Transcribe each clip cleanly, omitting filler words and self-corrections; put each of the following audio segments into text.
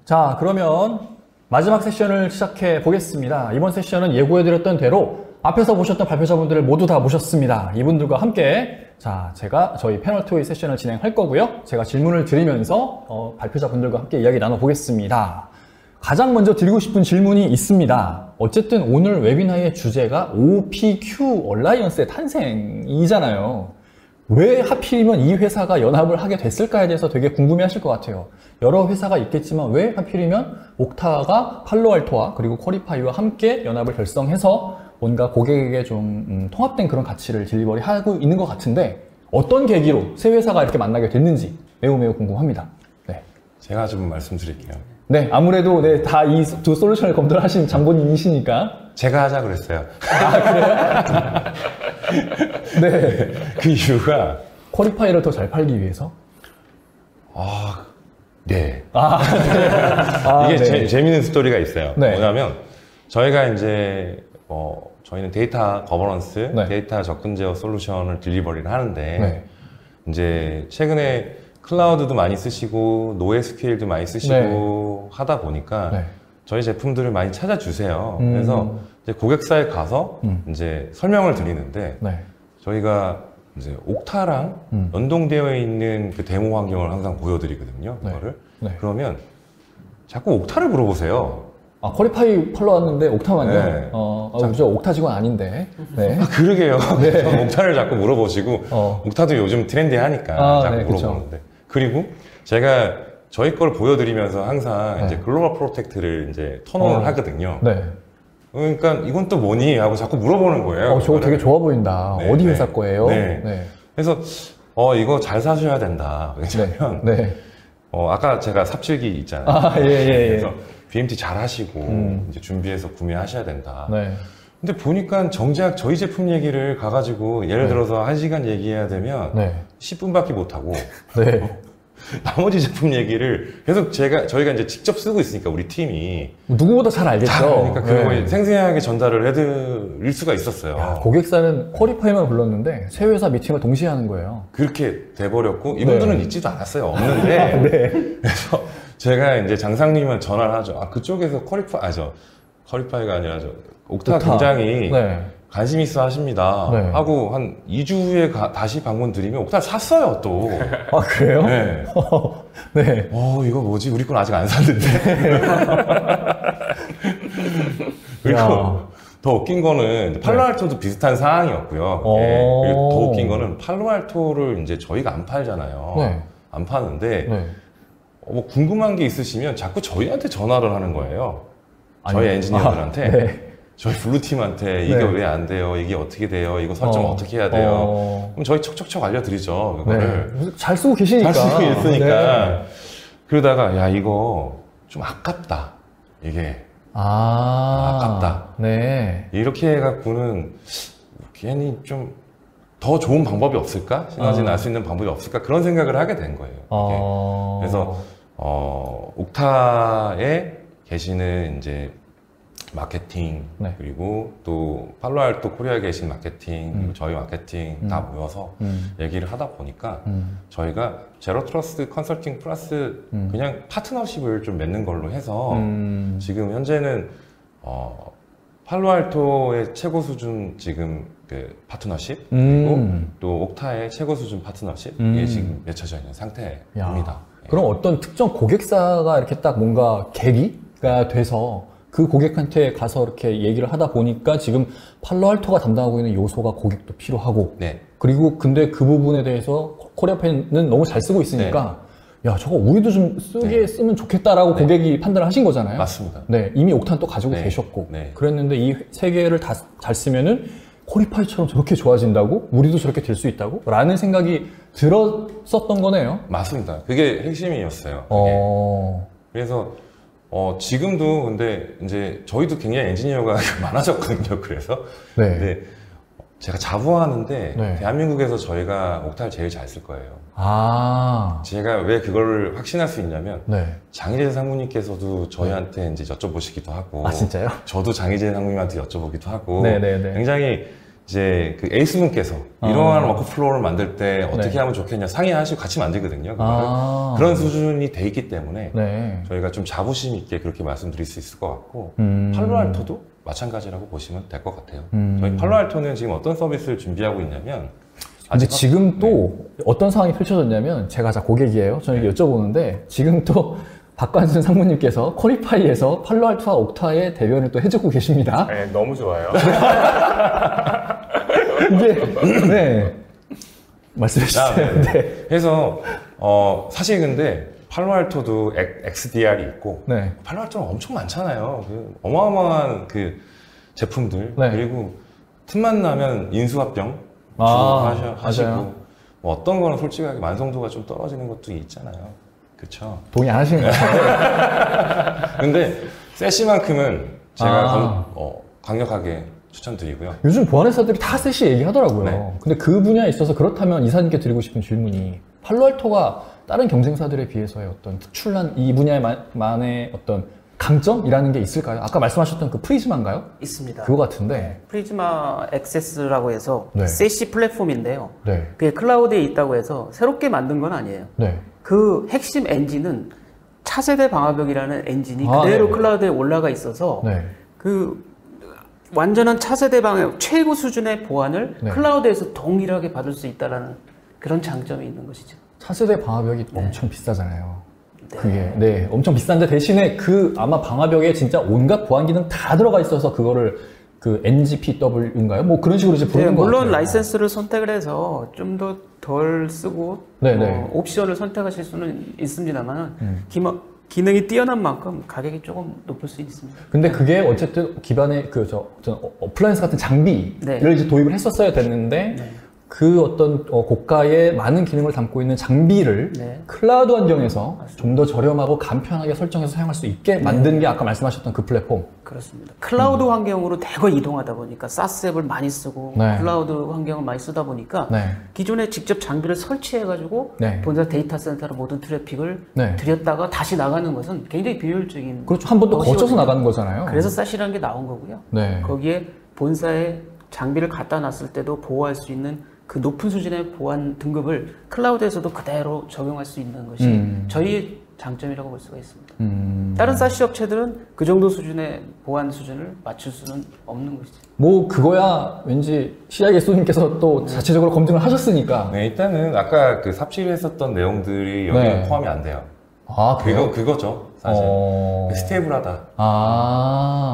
자, 그러면 마지막 세션을 시작해 보겠습니다. 이번 세션은 예고해드렸던 대로 앞에서 보셨던 발표자분들을 모두 다 모셨습니다. 이분들과 함께 제가 저희 패널 토의 세션을 진행할 거고요. 제가 질문을 드리면서 발표자분들과 함께 이야기 나눠보겠습니다. 가장 먼저 드리고 싶은 질문이 있습니다. 어쨌든 오늘 웨비나의 주제가 OPQ 얼라이언스의 탄생이잖아요. 왜 하필이면 이 회사가 연합을 하게 됐을까에 대해서 되게 궁금해 하실 것 같아요. 여러 회사가 있겠지만 왜 하필이면 옥타가 팔로알토와 그리고 퀄리파이와 함께 연합을 결성해서 뭔가 고객에게 좀 통합된 그런 가치를 딜리버리 하고 있는 것 같은데 어떤 계기로 세 회사가 이렇게 만나게 됐는지 매우 궁금합니다. 네. 제가 좀 말씀드릴게요. 네, 아무래도 다 이 두 솔루션을 검토를 하신 장본인이시니까. 제가 하자 그랬어요. 아, 그래요? 네. 그 이유가 퀄리파이를 더 잘 팔기 위해서? 네. 네. 이게 네. 재밌는 스토리가 있어요. 네. 뭐냐면 저희가 이제 저희는 데이터 거버넌스, 네. 데이터 접근 제어 솔루션을 딜리버리를 하는데 네. 이제 최근에 클라우드도 많이 쓰시고 노에스큐엘도 많이 쓰시고 하다 보니까 네. 저희 제품들을 많이 찾아주세요. 그래서 이제 고객사에 가서 이제 설명을 드리는데 네. 저희가 이제 옥타랑 연동되어 있는 그 데모 환경을 항상 보여드리거든요. 네. 그거를. 네. 그러면 자꾸 옥타를 물어보세요. 아, 퀄리파이 팔러 왔는데 옥타만요? 네. 저 옥타 직원 아닌데. 네. 그러게요. 네. 저는 옥타를 자꾸 물어보시고 옥타도 요즘 트렌디하니까 자꾸 네, 물어보는데. 그리고 제가 저희 걸 보여드리면서 항상 네. 이제 글로벌 프로텍트를 이제 턴온을 하거든요. 네. 그러니까 이건 또 뭐니? 하고 자꾸 물어보는 거예요. 저거 되게 좋아 보인다. 네, 어디 네. 회사 거예요? 네. 네. 그래서 이거 잘 사셔야 된다. 왜냐면 네. 아까 제가 삽질기 있잖아요. 예. 그래서 BMT 잘 하시고 이제 준비해서 구매하셔야 된다. 네. 근데 보니까 정작 저희 제품 얘기를 가가지고 예를 들어서 1시간 얘기해야 되면 네. 10분밖에 못하고 네. 나머지 제품 얘기를 계속 저희가 이제 직접 쓰고 있으니까 우리 팀이 누구보다 잘 알겠죠. 그러니까 그거 네. 생생하게 전달을 해드릴 수가 있었어요. 고객사는 퀄리파이만 불렀는데 세 회사 미팅을 동시에 하는 거예요. 그렇게 돼버렸고 이분들은 있지도 않았어요. 없는데 네. 그래서 제가 이제 장상님한테 전화를 하죠. 그쪽에서 퀄리파이가 아니라 옥타 굉장히 네. 관심 있어 하십니다. 네. 하고 한 2주 후에 다시 방문 드리면 옥타를 샀어요 또. 아, 그래요? 네. 네. 이거 뭐지? 우리 건 아직 안 샀는데. 그리고 더 웃긴 거는 팔로알토도 비슷한 상황이었고요. 그리고 더 웃긴 거는 팔로알토를 이제 저희가 안 팔잖아요. 네. 안 파는데 네. 뭐 궁금한 게 있으시면 자꾸 저희한테 전화를 하는 거예요. 저희 엔지니어들한테. 네. 저희 블루팀한테 이게 네. 왜 안 돼요? 이게 어떻게 돼요? 이거 설정 어떻게 해야 돼요? 그럼 저희 척척척 알려드리죠. 그거를. 네. 잘 쓰고 계시니까. 잘 쓰고 있으니까. 네. 그러다가 야 이거 좀 아깝다. 이게 아깝다. 네. 이렇게 해갖고는 괜히 좀 더 좋은 방법이 없을까? 시너지 날 수 있는 방법이 없을까? 그런 생각을 하게 된 거예요. 이게. 그래서 옥타에 계시는 이제 마케팅 네. 그리고 또 팔로알토 코리아에 계신 마케팅 그리고 저희 마케팅 다 모여서 얘기를 하다 보니까 저희가 제로 트러스트 컨설팅 플러스 그냥 파트너십을 좀 맺는 걸로 해서 지금 현재는 팔로알토의 최고 수준 지금 그 파트너십 그리고 또 옥타의 최고 수준 파트너십 이게 지금 맺혀져 있는 상태입니다. 그럼 어떤 특정 고객사가 이렇게 딱 뭔가 계기가 돼서 그 고객한테 가서 이렇게 얘기를 하다 보니까 지금 팔로알토가 담당하고 있는 요소가 고객도 필요하고 네. 그리고 근데 그 부분에 대해서 코리아펜은 너무 잘 쓰고 있으니까 야 저거 우리도 좀 쓰면 좋겠다라고 고객이 판단을 하신 거잖아요. 맞습니다. 네, 이미 옥탄 또 가지고 계셨고 그랬는데 이 세 개를 다 잘 쓰면은 퀄리파이처럼 저렇게 좋아진다고? 우리도 저렇게 될 수 있다고? 라는 생각이 들었었던 거네요. 맞습니다. 그게 핵심이었어요. 그래서 지금도 근데 이제 저희도 굉장히 엔지니어가 많아졌거든요. 그래서 근데 제가 자부하는데 대한민국에서 저희가 옥타를 제일 잘 쓸 거예요. 제가 왜 그걸 확신할 수 있냐면 장희재 상무님께서도 저희한테 이제 여쭤보시기도 하고 진짜요? 저도 장희재 상무님한테 여쭤보기도 하고 네네네. 굉장히 이제 그 에이스 분께서 이러한 워크플로우를 만들 때 어떻게 네. 하면 좋겠냐 상의하시고 같이 만들거든요. 그런 수준이 돼 있기 때문에 네. 저희가 좀 자부심 있게 그렇게 말씀드릴 수 있을 것 같고 팔로알토도 마찬가지라고 보시면 될 것 같아요. 저희 팔로알토는 지금 어떤 서비스를 준비하고 있냐면 근데 지금 또 어떤 상황이 펼쳐졌냐면 제가 고객이에요. 저는 이게 여쭤보는데 지금 또 박관순 상무님께서 퀄리파이에서 팔로알토와 옥타의 대변을 또 해주고 계십니다. 네, 너무 좋아요. 이게 네 말씀해 주세요. 네. 그래서 사실 근데 팔로알토도 XDR이 있고 네. 팔로알토는 엄청 많잖아요. 그 어마어마한 그 제품들 네. 그리고 틈만 나면 인수합병 하시고 뭐 어떤 거는 솔직하게 만성도가 좀 떨어지는 것도 있잖아요. 그렇죠. 동의 안 하시는 것 같아요. 근데 세시만큼은 제가 강력하게 추천드리고요. 요즘 보안회사들이 다 세시 얘기하더라고요. 네. 근데 그 분야에 있어서 그렇다면 이사님께 드리고 싶은 질문이 팔로알토가 다른 경쟁사들에 비해서의 어떤 특출난 이 분야만의 어떤 강점이라는 게 있을까요? 아까 말씀하셨던 그 프리즈마인가요? 있습니다. 그거 같은데. 프리즈마 액세스라고 해서 네. 세시 플랫폼인데요. 네. 그게 클라우드에 있다고 해서 새롭게 만든 건 아니에요. 네. 그 핵심 엔진은 차세대 방화벽이라는 엔진이 그대로 네. 클라우드에 올라가 있어서 네. 그 완전한 차세대 방화벽 최고 수준의 보안을 네. 클라우드에서 동일하게 받을 수 있다는 그런 장점이 있는 것이죠. 차세대 방화벽이 엄청 비싸잖아요. 그게 엄청 비싼데 대신에 그 아마 방화벽에 진짜 온갖 보안 기능 다 들어가 있어서 그거를 그 NGPW인가요? 뭐 그런 식으로 이제 부르는 거 같아요. 물론 라이센스를 선택을 해서 좀 더 덜 쓰고 옵션을 선택하실 수는 있습니다만 기능이 뛰어난 만큼 가격이 조금 높을 수 있습니다. 근데 그게 어쨌든 기반의 어플라이언스 같은 장비를 이제 도입을 했었어야 됐는데 그 어떤 고가의 많은 기능을 담고 있는 장비를 클라우드 환경에서 좀 더 저렴하고 간편하게 설정해서 사용할 수 있게 만든 게 아까 말씀하셨던 그 플랫폼. 그렇습니다. 클라우드 환경으로 대거 이동하다 보니까 SaaS 앱을 많이 쓰고 클라우드 환경을 많이 쓰다 보니까 기존에 직접 장비를 설치해가지고 본사 데이터 센터로 모든 트래픽을 들였다가 다시 나가는 것은 굉장히 비효율적인. 그렇죠. 한 번 더 거쳐서 나가는 거잖아요. 그래서 SAS이라는 게 나온 거고요. 거기에 본사에 장비를 갖다 놨을 때도 보호할 수 있는 그 높은 수준의 보안 등급을 클라우드에서도 그대로 적용할 수 있는 것이 저희의 장점이라고 볼 수가 있습니다. 다른 SaaS 업체들은 그 정도 수준의 보안 수준을 맞출 수는 없는 것이죠. 뭐 그거야 왠지 CISO님께서 또 자체적으로 검증을 하셨으니까. 네, 일단은 아까 그 삽질했었던 내용들이 여기에 포함이 안 돼요. 아, 그거죠. 사실 스테이블하다.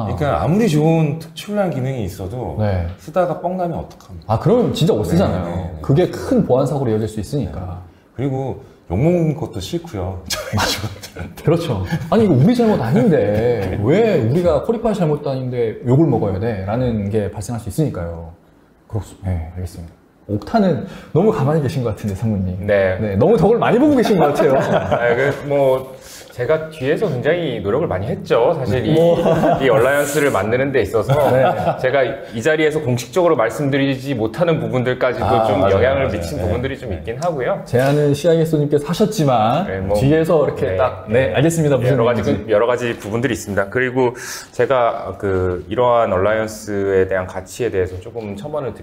그러니까 아무리 좋은 특출난 기능이 있어도 쓰다가 뻥 나면 어떡합니까? 아, 그러면 진짜 못 쓰잖아요. 그게 큰 보안 사고로 이어질 수 있으니까. 그리고 욕먹는 것도 싫고요. 저희 직원들은. 그렇죠. 아니 이거 우리 잘못 아닌데 왜 우리가 퀄리파이 잘못 아닌데 욕을 먹어야 돼? 라는 게 발생할 수 있으니까요. 그렇습니다. 네, 알겠습니다. 옥타는 너무 가만히 계신 것 같은데, 상무님. 네. 너무 덕을 많이 보고 계신 것 같아요. 제가 뒤에서 굉장히 노력을 많이 했죠. 사실 이 얼라이언스를 만드는 데 있어서 제가 이 자리에서 공식적으로 말씀드리지 못하는 부분들까지도 좀 영향을 미친 부분들이 좀 있긴 하고요. 제안은 CISO님께서 하셨지만 뒤에서 이렇게 알겠습니다. 무슨 여러 가지 부분들이 있습니다. 그리고 제가 이러한 얼라이언스에 대한 가치에 대해서 조금 첨언을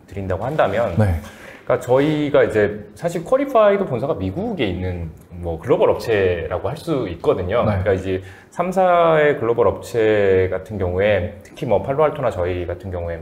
드린다고 한다면 그러니까 저희가 이제 사실 퀄리파이도 본사가 미국에 있는 뭐 글로벌 업체라고 할 수 있거든요. 그러니까 이제 3사의 글로벌 업체 같은 경우에 특히 뭐 팔로알토나 저희 같은 경우에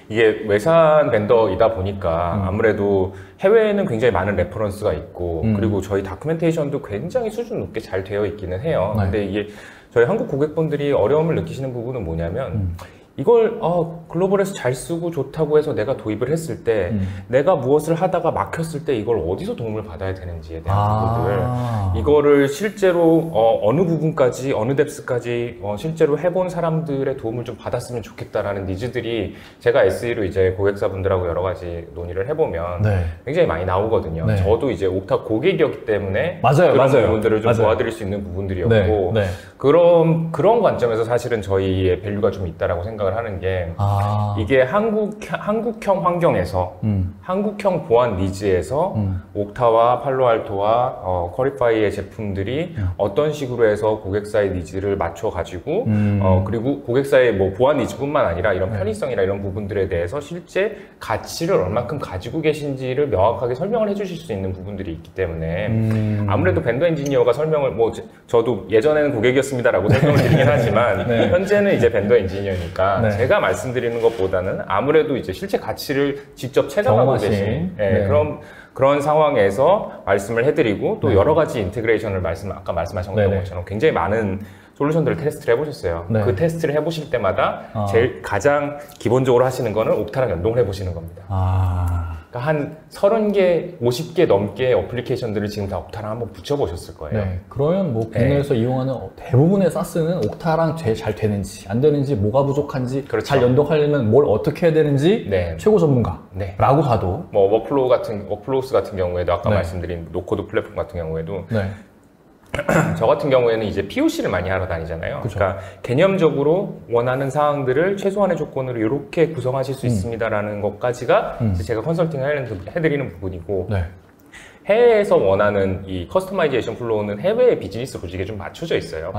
이게 외산 벤더이다 보니까 아무래도 해외에는 굉장히 많은 레퍼런스가 있고 그리고 저희 다큐멘테이션도 굉장히 수준 높게 잘 되어 있기는 해요. 근데 이게 저희 한국 고객분들이 어려움을 느끼시는 부분은 뭐냐면 이걸 글로벌에서 잘 쓰고 좋다고 해서 내가 도입을 했을 때 내가 무엇을 하다가 막혔을 때 이걸 어디서 도움을 받아야 되는지에 대한 부분들 이거를 실제로 어느 부분까지 어느 뎁스까지 실제로 해본 사람들의 도움을 좀 받았으면 좋겠다라는 니즈들이 제가 SE로 이제 고객사분들하고 여러 가지 논의를 해보면 굉장히 많이 나오거든요. 저도 이제 옥타 고객이었기 때문에 그런 부분들을 좀 도와드릴 수 있는 부분들이었고 그런 관점에서 사실은 저희의 밸류가 좀 있다라고 생각을 생각을 하는 게 이게 한국형 환경에서 한국형 보안 니즈에서 옥타와 팔로알토와 퀄리파이의 제품들이 어떤 식으로 해서 고객사의 니즈를 맞춰 가지고 그리고 고객사의 뭐 보안 니즈뿐만 아니라 이런 편의성이나 이런 부분들에 대해서 실제 가치를 얼만큼 가지고 계신지를 명확하게 설명을 해주실 수 있는 부분들이 있기 때문에 아무래도 벤더 엔지니어가 설명을 뭐 저도 예전에는 고객이었습니다라고 설명을 드리긴 하지만 현재는 이제 벤더 엔지니어니까 제가 말씀드리는 것보다는 아무래도 이제 실제 가치를 직접 체감하고 계신 그런 상황에서 말씀을 해드리고 또 여러 가지 인테그레이션을 아까 말씀하신 것처럼 굉장히 많은 솔루션들을 테스트를 해보셨어요. 그 테스트를 해보실 때마다 제일 가장 기본적으로 하시는 거는 옥타랑 연동을 해보시는 겁니다. 그러니까 한 30개, 50개 넘게 어플리케이션들을 지금 다 옥타랑 한번 붙여보셨을 거예요. 그러면 뭐 국내에서 이용하는 대부분의 사스는 옥타랑 제일 잘 되는지 안 되는지 뭐가 부족한지 잘 연동하려면 뭘 어떻게 해야 되는지 최고 전문가라고 봐도 뭐 워플로우스 같은 경우에도 아까 말씀드린 노코드 플랫폼 같은 경우에도 저 같은 경우에는 이제 POC를 많이 하러 다니잖아요. 그러니까 개념적으로 원하는 사항들을 최소한의 조건으로 이렇게 구성하실 수 있습니다라는 것까지가 제가 컨설팅을 해드리는 부분이고 해외에서 원하는 이 커스터마이제이션 플로우는 해외의 비즈니스 로직에 좀 맞춰져 있어요.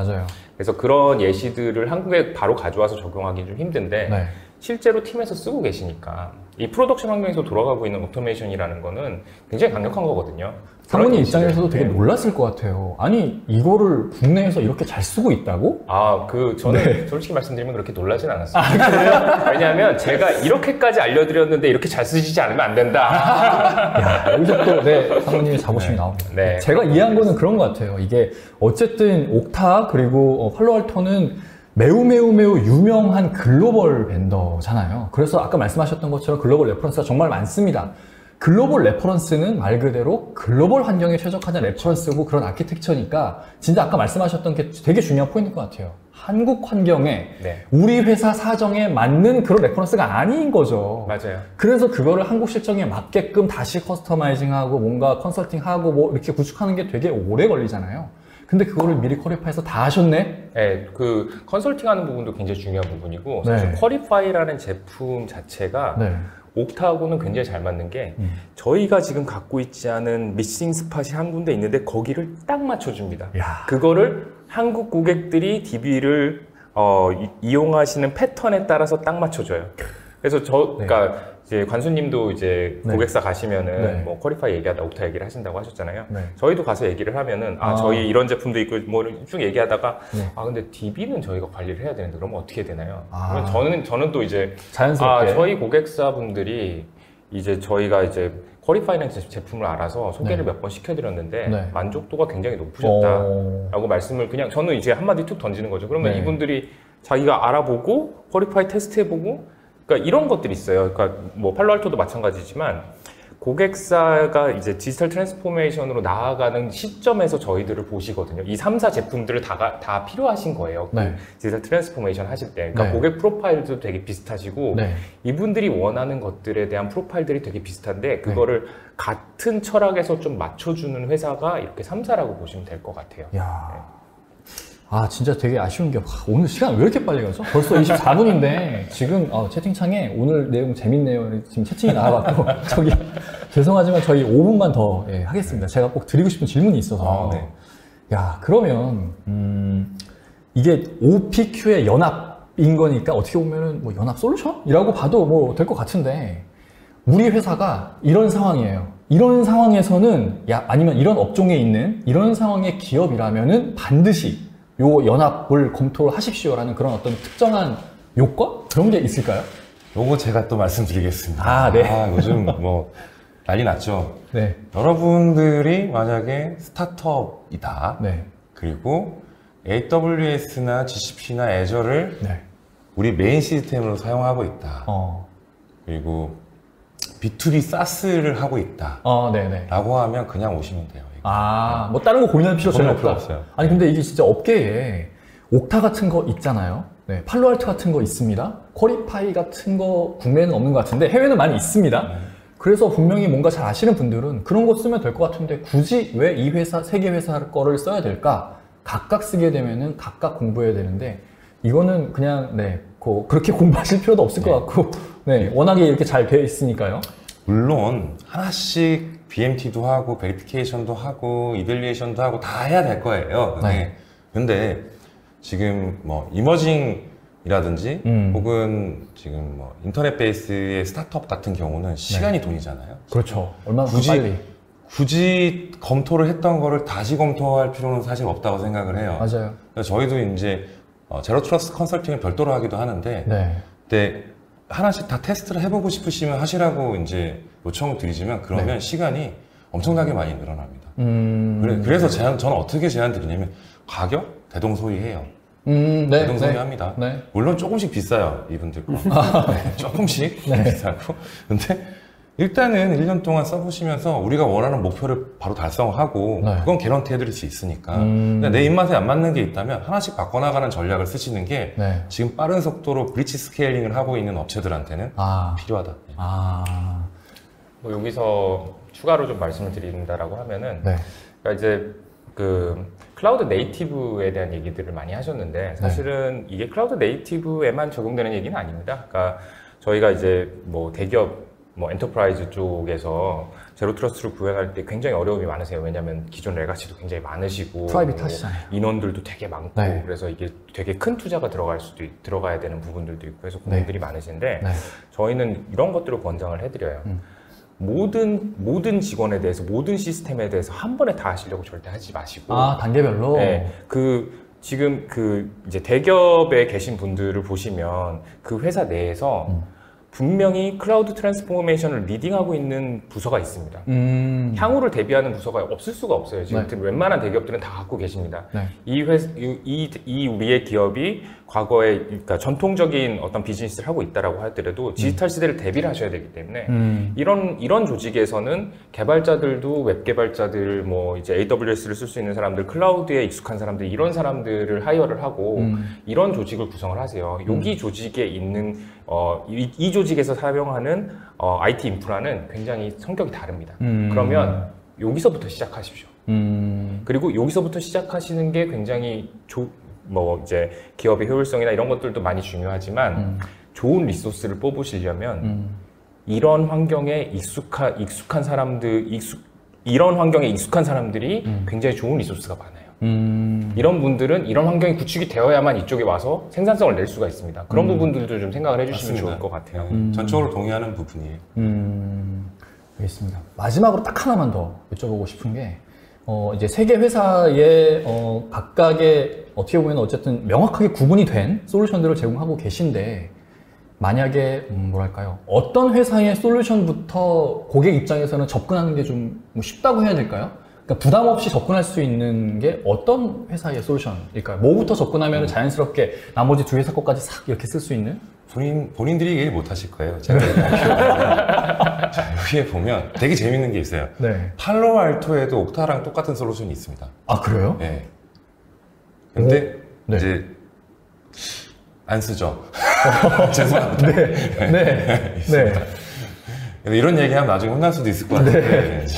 그래서 그런 예시들을 한국에 바로 가져와서 적용하기 좀 힘든데 실제로 팀에서 쓰고 계시니까 이 프로덕션 환경에서 돌아가고 있는 오토메이션이라는 거는 굉장히 강력한 거거든요. 사모님 입장에서도 되게 놀랐을 것 같아요. 아니 이거를 국내에서 이렇게 잘 쓰고 있다고? 저는 솔직히 말씀드리면 그렇게 놀라진 않았습니다. 왜냐하면 제가 이렇게까지 알려드렸는데 이렇게 잘 쓰시지 않으면 안 된다. 여기서 또 사모님의 자부심이 나옵니다. 제가 이해한 거는 그런 것 같아요. 이게 어쨌든 옥타 그리고 팔로알토는 매우 유명한 글로벌 벤더잖아요. 그래서 아까 말씀하셨던 것처럼 글로벌 레퍼런스가 정말 많습니다. 글로벌 레퍼런스는 말 그대로 글로벌 환경에 최적화된 레퍼런스고 그런 아키텍처니까 진짜 아까 말씀하셨던 게 되게 중요한 포인트인 것 같아요. 한국 환경에 우리 회사 사정에 맞는 그런 레퍼런스가 아닌 거죠. 그래서 그거를 한국 실정에 맞게끔 다시 커스터마이징하고 뭔가 컨설팅하고 뭐 이렇게 구축하는 게 되게 오래 걸리잖아요. 근데 그거를 미리 퀄리파이에서 다 하셨네? 그 컨설팅하는 부분도 굉장히 중요한 부분이고 사실 퀄리파이라는 제품 자체가 옥타하고는 굉장히 잘 맞는 게 저희가 지금 갖고 있지 않은 미싱 스팟이 한 군데 있는데 거기를 딱 맞춰줍니다. 그거를 한국 고객들이 DB를 이용하시는 패턴에 따라서 딱 맞춰줘요. 그래서 그러니까 이제 관수님도 이제 고객사 가시면은 뭐 퀄리파이 얘기하다 옥타 얘기를 하신다고 하셨잖아요. 저희도 가서 얘기를 하면은 저희 이런 제품도 있고 뭐 쭉 얘기하다가 근데 DB는 저희가 관리를 해야 되는데 그러면 어떻게 해야 되나요? 그러면 저는 또 이제 자연스럽게 저희 고객사분들이 이제 저희가 이제 퀄리파이라는 제품을 알아서 소개를 몇 번 시켜드렸는데 만족도가 굉장히 높으셨다라고 말씀을 그냥 저는 이제 한마디 툭 던지는 거죠. 그러면 이분들이 자기가 알아보고 퀄리파이 테스트해보고 그러니까 이런 것들이 있어요. 그러니까 뭐 팔로알토도 마찬가지지만 고객사가 이제 디지털 트랜스포메이션으로 나아가는 시점에서 저희들을 보시거든요. 이 3사 제품들을 다 필요하신 거예요. 디지털 트랜스포메이션 하실 때. 그러니까 고객 프로파일도 되게 비슷하시고 이분들이 원하는 것들에 대한 프로파일들이 되게 비슷한데 그거를 같은 철학에서 좀 맞춰주는 회사가 이렇게 3사라고 보시면 될 것 같아요. 진짜 되게 아쉬운 게 오늘 시간 왜 이렇게 빨리 가죠? 벌써 24분인데 지금 채팅창에 오늘 내용 재밌네요. 지금 채팅이 나와갖고 죄송하지만 저희 5분만 더 하겠습니다. 제가 꼭 드리고 싶은 질문이 있어서 그러면 이게 OPQ의 연합인 거니까 어떻게 보면은 뭐 연합 솔루션이라고 봐도 뭐 될 것 같은데 우리 회사가 이런 상황이에요. 이런 상황에서는 아니면 이런 업종에 있는 이런 상황의 기업이라면은 반드시 요 연합을 검토를 하십시오라는 그런 어떤 특정한 요건? 그런 게 있을까요? 요거 제가 또 말씀드리겠습니다. 요즘 뭐 난리 났죠. 여러분들이 만약에 스타트업이다. 그리고 AWS나 GCP나 애저를 우리 메인 시스템으로 사용하고 있다. 그리고 B2B SaaS를 하고 있다. 라고 하면 그냥 오시면 돼요. 뭐 다른 거 고민할 필요 전혀 없어요. 아니 근데 이게 진짜 업계에 옥타 같은 거 있잖아요. 팔로알토 같은 거 있습니다. 퀄리파이 같은 거 국내에는 없는 것 같은데 해외는 많이 있습니다. 그래서 분명히 뭔가 잘 아시는 분들은 그런 거 쓰면 될 것 같은데 굳이 왜 이 회사, 세 개 회사 거를 써야 될까? 각각 쓰게 되면은 각각 공부해야 되는데 이거는 그냥 그렇게 공부하실 필요도 없을 것 같고, 네, 워낙에 이렇게 잘 되어 있으니까요. 물론 하나씩 BMT도 하고 베리피케이션도 하고 이밸리에이션도 하고 다 해야 될 거예요. 근데 지금 뭐 이머징이라든지 혹은 지금 뭐 인터넷 베이스의 스타트업 같은 경우는 시간이 돈이잖아요. 그렇죠. 얼마나 빨리. 굳이 검토를 했던 거를 다시 검토할 필요는 사실 없다고 생각을 해요. 맞아요. 그래서 저희도 이제 제로 트러스트 컨설팅을 별도로 하기도 하는데, 근데 하나씩 다 테스트를 해보고 싶으시면 하시라고 이제 요청을 드리지만 그러면 시간이 엄청나게 많이 늘어납니다. 그래서 저는 어떻게 제안 드리냐면 가격 대동소이해요. 대동소이합니다. 물론 조금씩 비싸요, 이분들 거. 조금씩 비싸고. 근데 일단은 1년 동안 써보시면서 우리가 원하는 목표를 바로 달성하고 그건 개런티 해드릴 수 있으니까. 근데 내 입맛에 안 맞는 게 있다면 하나씩 바꿔나가는 전략을 쓰시는 게 지금 빠른 속도로 브리치 스케일링을 하고 있는 업체들한테는 필요하다. 뭐 여기서 추가로 좀 말씀을 드린다라고 하면은 그러니까 이제 그 클라우드 네이티브에 대한 얘기들을 많이 하셨는데 사실은 이게 클라우드 네이티브에만 적용되는 얘기는 아닙니다. 그러니까 저희가 이제 뭐 대기업 뭐 엔터프라이즈 쪽에서 제로 트러스트를 구현할 때 굉장히 어려움이 많으세요. 왜냐하면 기존 레가시도 굉장히 많으시고 프라이빗하시잖아요. 인원들도 되게 많고 그래서 이게 되게 큰 투자가 들어가야 되는 부분들도 있고 해서 고민들이 많으신데 저희는 이런 것들을 권장을 해드려요. 모든 직원에 대해서 모든 시스템에 대해서 한 번에 다 하시려고 절대 하지 마시고 단계별로. 지금 이제 대기업에 계신 분들을 보시면 그 회사 내에서 분명히 클라우드 트랜스포메이션을 리딩하고 있는 부서가 있습니다. 향후를 대비하는 부서가 없을 수가 없어요. 지금 웬만한 대기업들은 다 갖고 계십니다. 이 우리의 기업이 과거에 그러니까 전통적인 어떤 비즈니스를 하고 있다라고 하더라도 디지털 시대를 대비를 하셔야 되기 때문에 이런 조직에서는 개발자들도 웹 개발자들 뭐 이제 AWS를 쓸 수 있는 사람들, 클라우드에 익숙한 사람들 이런 사람들을 하이어를 하고 이런 조직을 구성을 하세요. 여기 조직에 있는 이 조직에서 사용하는 IT 인프라는 굉장히 성격이 다릅니다. 그러면 여기서부터 시작하십시오. 그리고 여기서부터 시작하시는 게 굉장히 뭐 이제 기업의 효율성이나 이런 것들도 많이 중요하지만 좋은 리소스를 뽑으시려면 이런 환경에 익숙한 사람들이 굉장히 좋은 리소스가 많아요. 이런 분들은 이런 환경이 구축이 되어야만 이쪽에 와서 생산성을 낼 수가 있습니다. 그런 부분들도 좀 생각을 해주시면 좋을 것 같아요. 전적으로 동의하는 부분이에요. 알겠습니다. 마지막으로 딱 하나만 더 여쭤보고 싶은 게 이제 세 개 회사의 각각의 어떻게 보면 어쨌든 명확하게 구분이 된 솔루션들을 제공하고 계신데 만약에 뭐랄까요? 어떤 회사의 솔루션부터 고객 입장에서는 접근하는 게 좀 쉽다고 해야 될까요? 그러니까 부담 없이 접근할 수 있는 게 어떤 회사의 솔루션일까요? 뭐부터 접근하면 자연스럽게 나머지 두 회사 것까지 싹 이렇게 쓸 수 있는? 본인들이 얘기 못 하실 거예요. 제가 자, 여기에 보면 되게 재밌는 게 있어요. 팔로알토에도 옥타랑 똑같은 솔루션이 있습니다. 아, 그래요? 네. 근데 이제 안 쓰죠. 죄송합니다. 이런 얘기하면 나중에 혼날 수도 있을 것 같은데 이제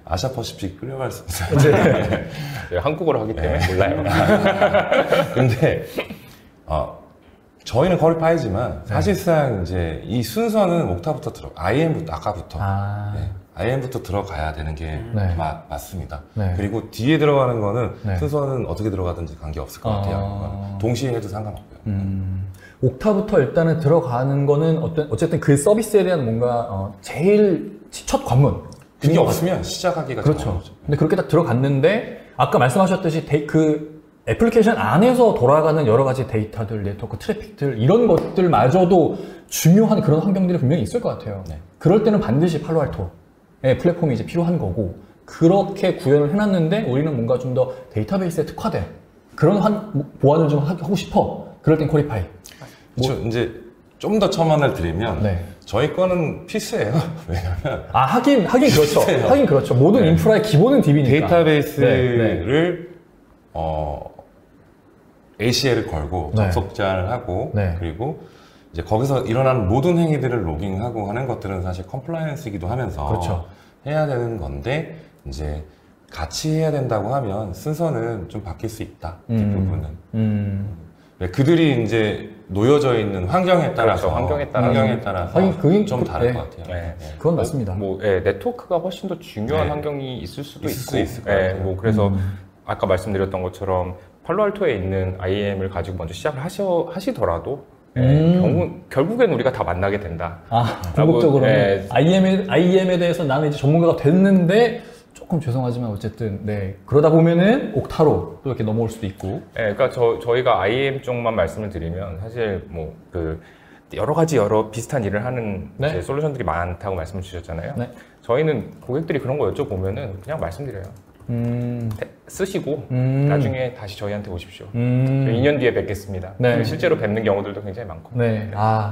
아시아퍼시픽 끌려갈 수 있어요. 한국어로 하기 때문에 몰라요. 근데 저희는 퀄리파이지만 사실상 이제 이 순서는 옥타부터 IAM부터 아까부터 IAM부터 들어가야 되는 게 맞습니다. 그리고 뒤에 들어가는 거는 순서는 어떻게 들어가든지 관계없을 것 같아요. 동시에 해도 상관없고요. 옥타부터 일단은 들어가는 거는 어쨌든 그 서비스에 대한 뭔가 제일 첫 관문. 그게 없으면 시작하기가 그렇죠. 근데 그렇게 딱 들어갔는데 아까 말씀하셨듯이 그 애플리케이션 안에서 돌아가는 여러 가지 데이터들, 네트워크 트래픽들 이런 것들마저도 중요한 그런 환경들이 분명히 있을 것 같아요. 그럴 때는 반드시 팔로알토의 플랫폼이 이제 필요한 거고 그렇게 구현을 해놨는데 우리는 뭔가 좀 더 데이터베이스에 특화된 그런 보완을 좀 하고 싶어. 그럴 땐 퀄리파이. 그렇죠. 이제 좀 더 첨언을 드리면 저희 거는 필수예요. 왜냐면 하긴 그렇죠. 하긴 그렇죠. 모든 인프라의 기본은 DB니까. 데이터베이스를 ACL을 걸고 접속자를 하고 그리고 이제 거기서 일어나는 모든 행위들을 로깅하고 하는 것들은 사실 컴플라이언스이기도 하면서 해야 되는 건데 이제 같이 해야 된다고 하면 순서는 좀 바뀔 수 있다. 뒷부분은. 그들이 이제 놓여져 있는 환경에 따라서 그렇죠. 환경에 따라서 아니, 그게 좀 다를 것 같아요. 네. 그건 맞습니다. 네트워크가 훨씬 더 중요한 환경이 있을 수도 있을 것 같아요. 그래서 아까 말씀드렸던 것처럼 팔로알토에 있는 IAM을 가지고 먼저 시작을 하시더라도 결국엔 우리가 다 만나게 된다. 궁극적으로 IAM에 대해서 나는 이제 전문가가 됐는데 조금 죄송하지만 어쨌든 그러다 보면은 옥타로 또 이렇게 넘어올 수도 있고. 그러니까 저희가 IAM 쪽만 말씀을 드리면 사실 여러 비슷한 일을 하는 이제 솔루션들이 많다고 말씀을 주셨잖아요. 저희는 고객들이 그런 거 여쭤보면은 그냥 말씀드려요. 쓰시고 나중에 다시 저희한테 오십시오. 2년 뒤에 뵙겠습니다. 실제로 뵙는 경우들도 굉장히 많고.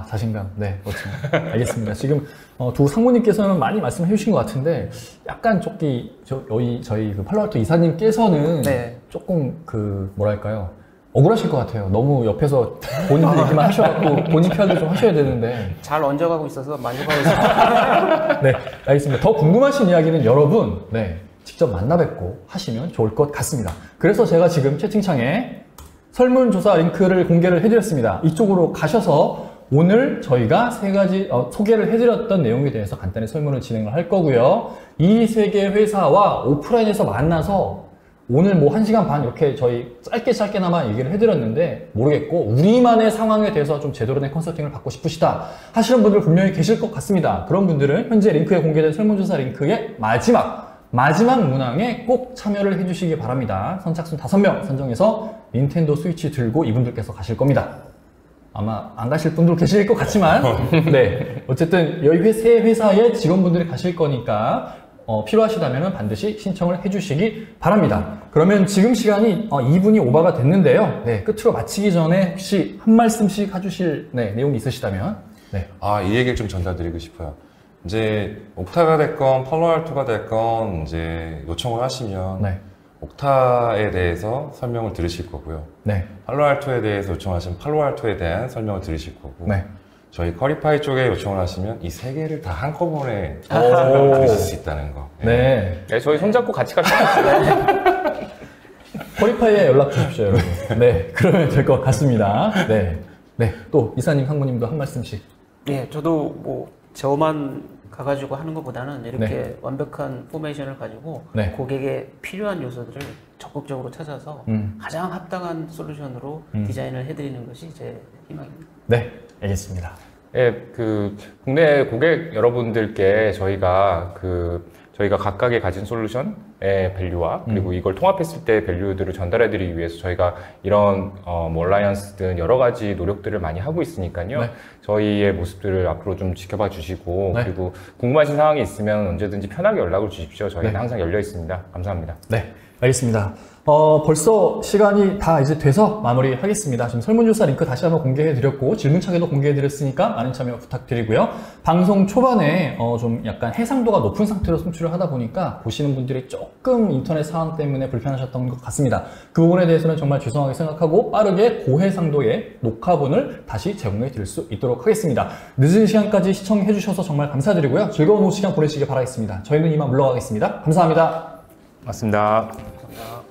자신감. 멋집니다. 알겠습니다. 지금 두 상무님께서는 많이 말씀해 주신 것 같은데 약간 저희 그 팔로알토 이사님께서는 조금 뭐랄까요, 억울하실 것 같아요. 너무 옆에서 본인들 얘기만 하셔갖고 본인 PR도 좀 하셔야 되는데. 잘 얹어가고 있어서 만족하고 있습니다. 알겠습니다. 더 궁금하신 이야기는 여러분 직접 만나 뵙고 하시면 좋을 것 같습니다. 그래서 제가 지금 채팅창에 설문조사 링크를 공개를 해드렸습니다. 이쪽으로 가셔서 오늘 저희가 3가지 소개를 해드렸던 내용에 대해서 간단히 설문을 진행을 할 거고요. 이 3개 회사와 오프라인에서 만나서 오늘 1시간 반 이렇게 저희 짧게나마 얘기를 해드렸는데 모르겠고 우리만의 상황에 대해서 좀 제대로 된 컨설팅을 받고 싶으시다 하시는 분들 분명히 계실 것 같습니다. 그런 분들은 현재 링크에 공개된 설문조사 링크의 마지막 문항에 꼭 참여를 해주시기 바랍니다. 선착순 5명 선정해서 닌텐도 스위치 들고 이분들께서 가실 겁니다. 아마 안 가실 분도 계실 것 같지만 어쨌든 여기 세 회사의 직원분들이 가실 거니까 필요하시다면 반드시 신청을 해주시기 바랍니다. 그러면 지금 시간이 2분이 오버가 됐는데요. 끝으로 마치기 전에 혹시 한 말씀씩 해주실 내용이 있으시다면. 이 얘기를 좀 전달드리고 싶어요. 이제 옥타가 됐건 팔로알토가 됐건 이제 요청을 하시면 옥타에 대해서 설명을 들으실 거고요. 팔로알토에 대해서 요청하시면 팔로알토에 대한 설명을 들으실 거고. 저희 커리파이 쪽에 요청을 하시면 이 3개를 다 한꺼번에 들으실 수 있다는 거. 저희 손잡고 같이 갈 수 있어요. 커리파이에 연락 주십시오, 여러분. 그러면 될 것 같습니다. 또 이사님, 상무님도 한 말씀씩. 저도 저만 가가지고 하는 것보다는 이렇게 완벽한 포메이션을 가지고 고객의 필요한 요소들을 적극적으로 찾아서 가장 합당한 솔루션으로 디자인을 해드리는 것이 제 희망입니다. 알겠습니다. 국내 고객 여러분들께 저희가 각각의 가진 솔루션의 밸류와 그리고 이걸 통합했을 때 밸류들을 전달해드리기 위해서 저희가 이런 얼라이언스든 여러 가지 노력들을 많이 하고 있으니까요. 저희의 모습들을 앞으로 좀 지켜봐 주시고 그리고 궁금하신 상황이 있으면 언제든지 편하게 연락을 주십시오. 저희는 항상 열려 있습니다. 감사합니다. 알겠습니다. 벌써 시간이 다 이제 돼서 마무리하겠습니다. 지금 설문조사 링크 다시 한번 공개해드렸고 질문창에도 공개해드렸으니까 많은 참여 부탁드리고요. 방송 초반에 좀 약간 해상도가 높은 상태로 송출을 하다 보니까 보시는 분들이 조금 인터넷 상황 때문에 불편하셨던 것 같습니다. 그 부분에 대해서는 정말 죄송하게 생각하고 빠르게 고해상도의 녹화본을 다시 제공해 드릴 수 있도록 하겠습니다. 늦은 시간까지 시청해 주셔서 정말 감사드리고요. 즐거운 오후 시간 보내시길 바라겠습니다. 저희는 이만 물러가겠습니다. 감사합니다. 맞습니다. 감사합니다.